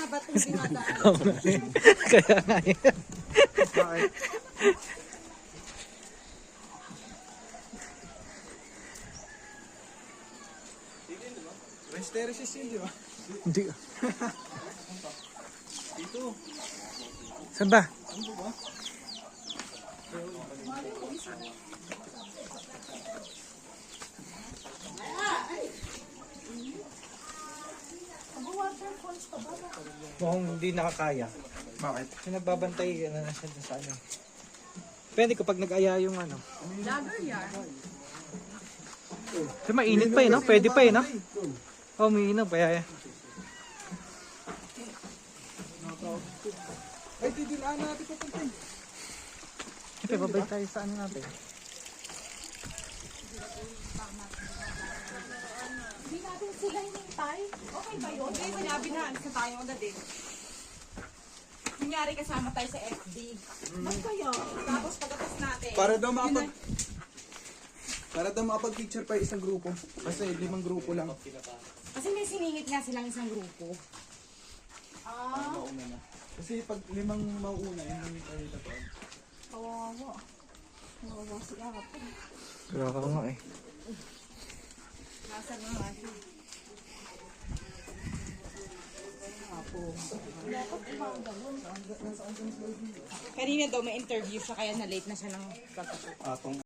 ba itong dinadaan? Kaya nga yan. Bakit? Restorasis yun, di ba? Hindi. Dito. Saan ba? Ano ba? Mukhang hindi nakakaya. Bakit? Kasi nagbabantay na siya dun sa ano. Pwede kapag nag-aya yung ano. Lager yan. Kasi mainit pa eh, no? Pwede pa eh, no? Oh, umiinom pa yaya. Ay, didilaan natin papuntay. Siyempre, babay tayo sa ano natin. Hindi natin sila hinintay. Okay ba yun? Okay, sinabi na. Alis na tayo agad eh. Kunyari kasama tayo sa FB. Mas kayo. Tapos pagkatas natin. Para daw makapag-picture pa isang grupo. Kasi 5 grupo lang. Kasi may siningit nga silang isang grupo. Ah, Mauna na. Kasi pag 5 mauuna, yun yung tayo dapat. kawawa. Kawawa si Apo. Kaya ka nga eh. Nasa na nga siya. Kanina daw may interview siya kaya na late na siya ng pagkakot.